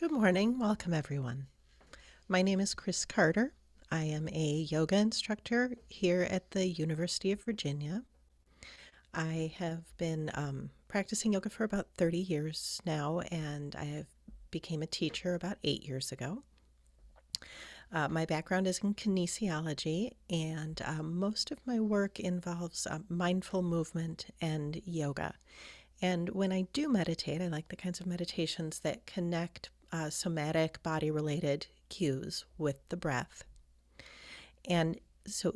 Good morning. Welcome, everyone. My name is Chris Carter. I am a yoga instructor here at the University of Virginia. I have been practicing yoga for about 30 years now, and I have became a teacher about 8 years ago. My background is in kinesiology, and most of my work involves mindful movement and yoga. And when I do meditate, I like the kinds of meditations that connect somatic body related cues with the breath. And so,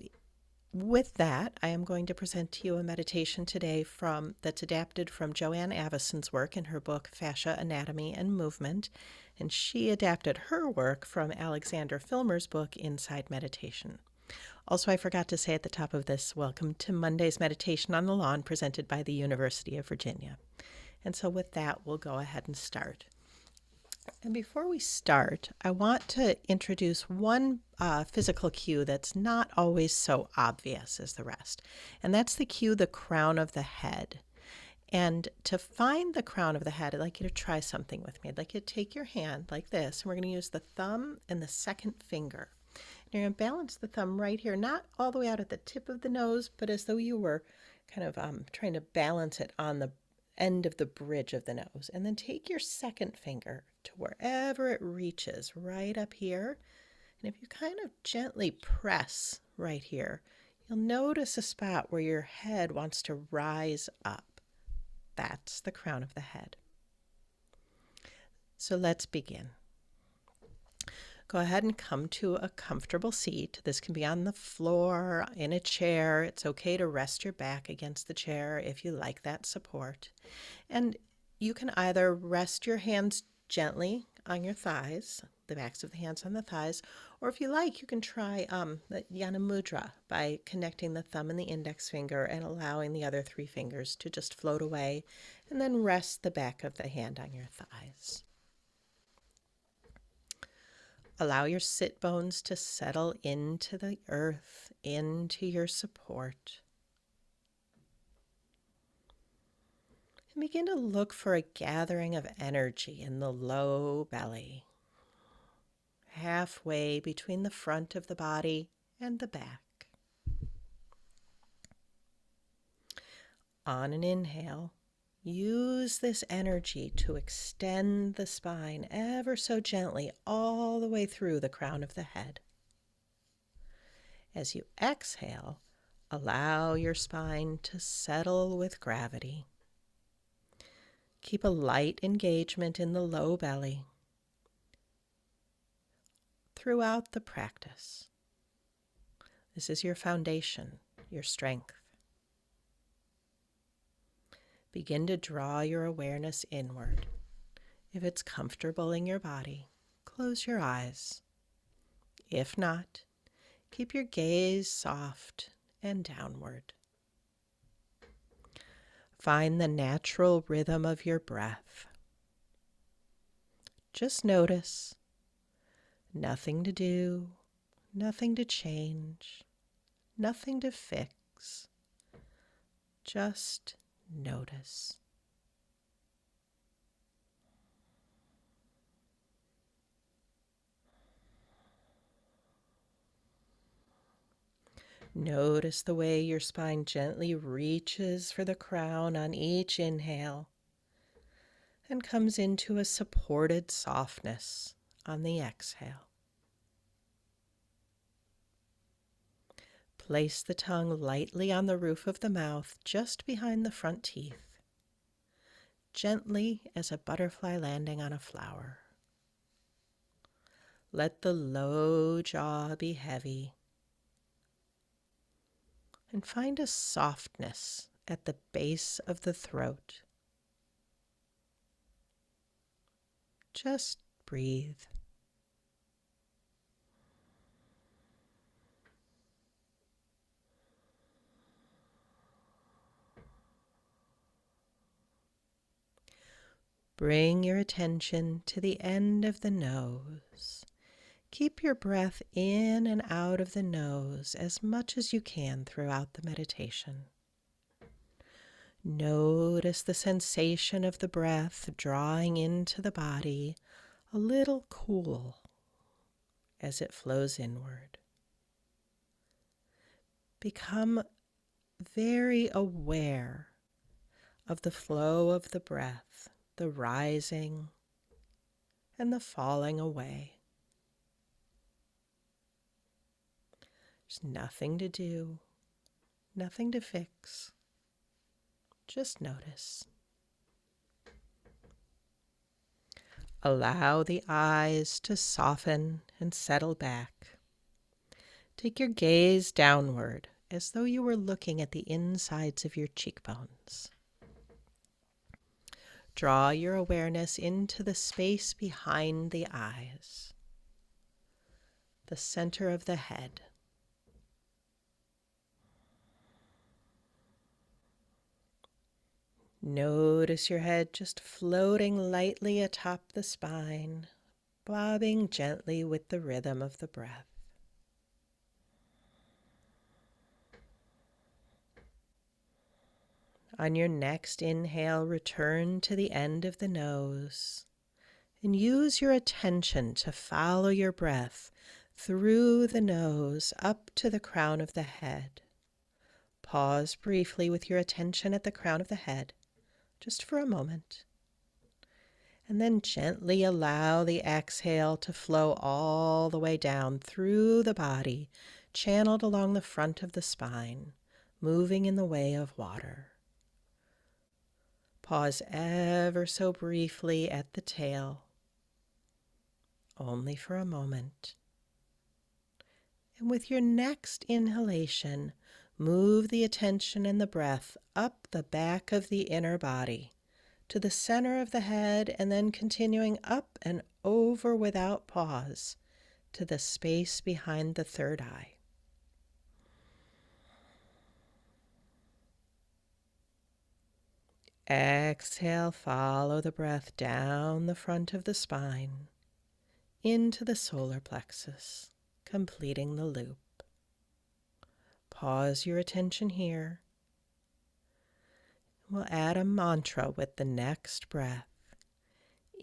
with that, I am going to present to you a meditation today that's adapted from Joanne Avison's work in her book Fascia, Anatomy, and Movement. And she adapted her work from Alexander Filmer's book Inside Meditation. Also, I forgot to say at the top of this, welcome to Monday's Meditation on the Lawn presented by the University of Virginia. And so with that, we'll go ahead and start. And before we start, I want to introduce one physical cue that's not always so obvious as the rest. And that's the cue, the crown of the head. And to find the crown of the head, I'd like you to try something with me. I'd like you to take your hand like this, and we're going to use the thumb and the second finger. And you're going to balance the thumb right here, not all the way out at the tip of the nose, but as though you were kind of trying to balance it on the end of the bridge of the nose. And then take your second finger to wherever it reaches, right up here. And if you kind of gently press right here, you'll notice a spot where your head wants to rise up. That's the crown of the head. So let's begin. Go ahead and come to a comfortable seat. This can be on the floor, in a chair. It's okay to rest your back against the chair if you like that support. And you can either rest your hands gently on your thighs, the backs of the hands on the thighs, or if you like, you can try the Jnana Mudra by connecting the thumb and the index finger and allowing the other three fingers to just float away, and then rest the back of the hand on your thighs. Allow your sit bones to settle into the earth, into your support. And begin to look for a gathering of energy in the low belly, halfway between the front of the body and the back. On an inhale, use this energy to extend the spine ever so gently all the way through the crown of the head. As you exhale, allow your spine to settle with gravity. Keep a light engagement in the low belly throughout the practice. This is your foundation, your strength. Begin to draw your awareness inward. If it's comfortable in your body, close your eyes. If not, keep your gaze soft and downward. Find the natural rhythm of your breath. Just notice. Nothing to do, nothing to change, nothing to fix. Just notice. Notice the way your spine gently reaches for the crown on each inhale and comes into a supported softness on the exhale. Place the tongue lightly on the roof of the mouth just behind the front teeth, gently as a butterfly landing on a flower. Let the low jaw be heavy, and find a softness at the base of the throat. Just breathe. Bring your attention to the end of the nose. Keep your breath in and out of the nose as much as you can throughout the meditation. Notice the sensation of the breath drawing into the body, a little cool as it flows inward. Become very aware of the flow of the breath, the rising and the falling away. There's nothing to do, nothing to fix. Just notice. Allow the eyes to soften and settle back. Take your gaze downward as though you were looking at the insides of your cheekbones. Draw your awareness into the space behind the eyes, the center of the head. Notice your head just floating lightly atop the spine, bobbing gently with the rhythm of the breath. On your next inhale, return to the end of the nose and use your attention to follow your breath through the nose up to the crown of the head. Pause briefly with your attention at the crown of the head, just for a moment. And then gently allow the exhale to flow all the way down through the body, channeled along the front of the spine, moving in the way of water. Pause ever so briefly at the tail, only for a moment. And with your next inhalation, move the attention and the breath up the back of the inner body to the center of the head, and then continuing up and over without pause to the space behind the third eye. Exhale, follow the breath down the front of the spine into the solar plexus, completing the loop. Pause your attention here. We'll add a mantra with the next breath.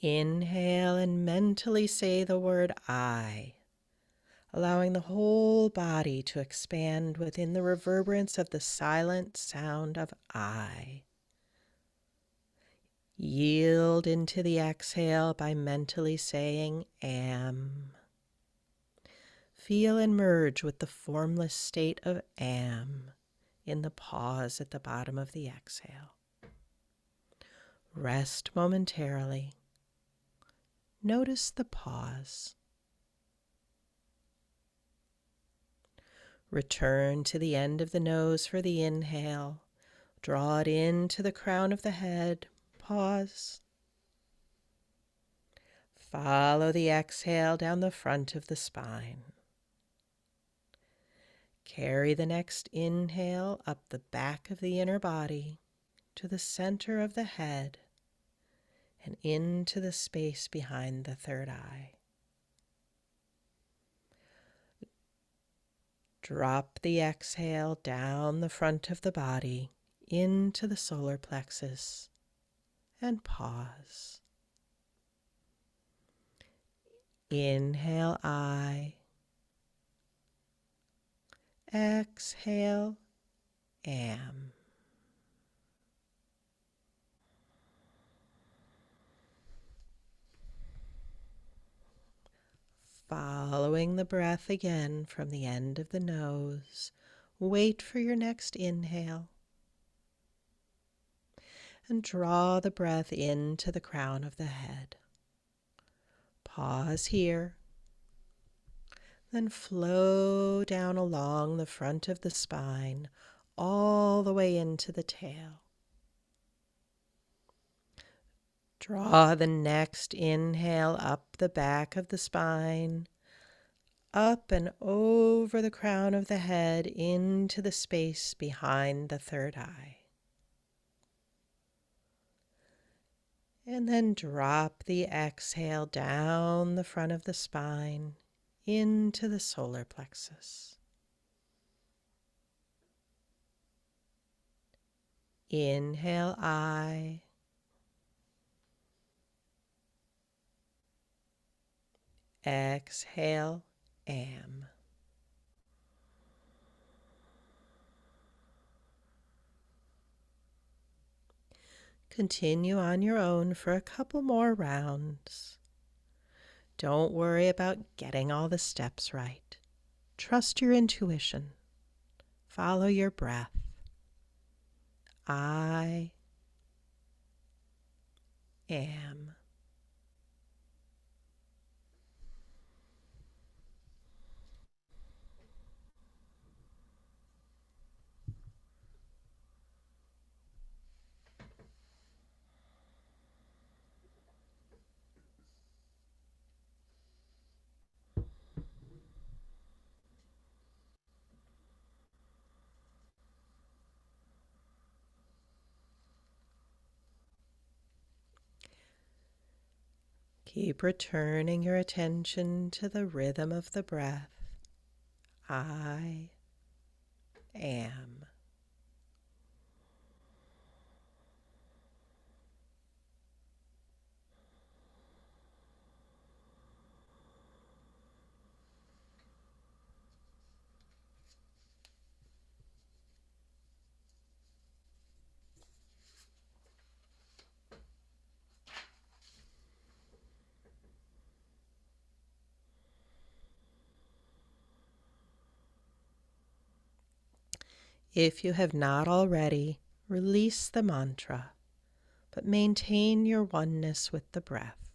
Inhale and mentally say the word I, allowing the whole body to expand within the reverberance of the silent sound of I. Yield into the exhale by mentally saying am. Feel and merge with the formless state of am in the pause at the bottom of the exhale. Rest momentarily. Notice the pause. Return to the end of the nose for the inhale. Draw it into the crown of the head. Pause. Follow the exhale down the front of the spine. Carry the next inhale up the back of the inner body to the center of the head and into the space behind the third eye. Drop the exhale down the front of the body into the solar plexus and pause. Inhale I. Exhale am. Following the breath again from the end of the nose, wait for your next inhale. And draw the breath into the crown of the head. Pause here. Then flow down along the front of the spine, all the way into the tail. Draw the next inhale up the back of the spine, up and over the crown of the head into the space behind the third eye. And then drop the exhale down the front of the spine into the solar plexus. Inhale I. Exhale, am. Continue on your own for a couple more rounds. Don't worry about getting all the steps right. Trust your intuition. Follow your breath. I am. Keep returning your attention to the rhythm of the breath. I am. If you have not already, release the mantra, but maintain your oneness with the breath.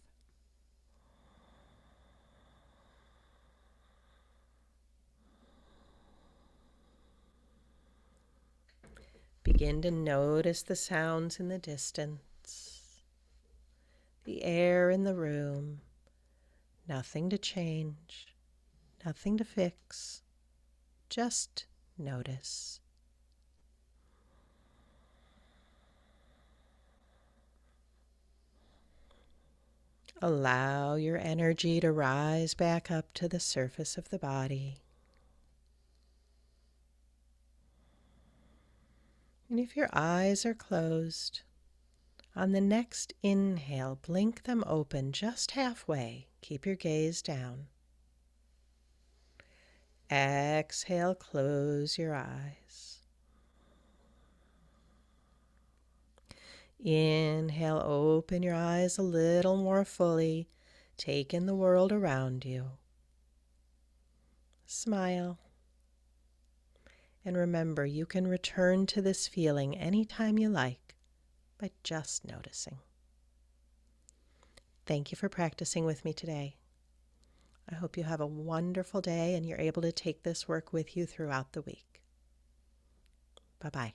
Begin to notice the sounds in the distance, the air in the room. Nothing to change, nothing to fix, just notice. Allow your energy to rise back up to the surface of the body. And if your eyes are closed, on the next inhale, blink them open just halfway. Keep your gaze down. Exhale, close your eyes. Inhale, open your eyes a little more fully. Take in the world around you. Smile. And remember, you can return to this feeling anytime you like by just noticing. Thank you for practicing with me today. I hope you have a wonderful day and you're able to take this work with you throughout the week. Bye-bye.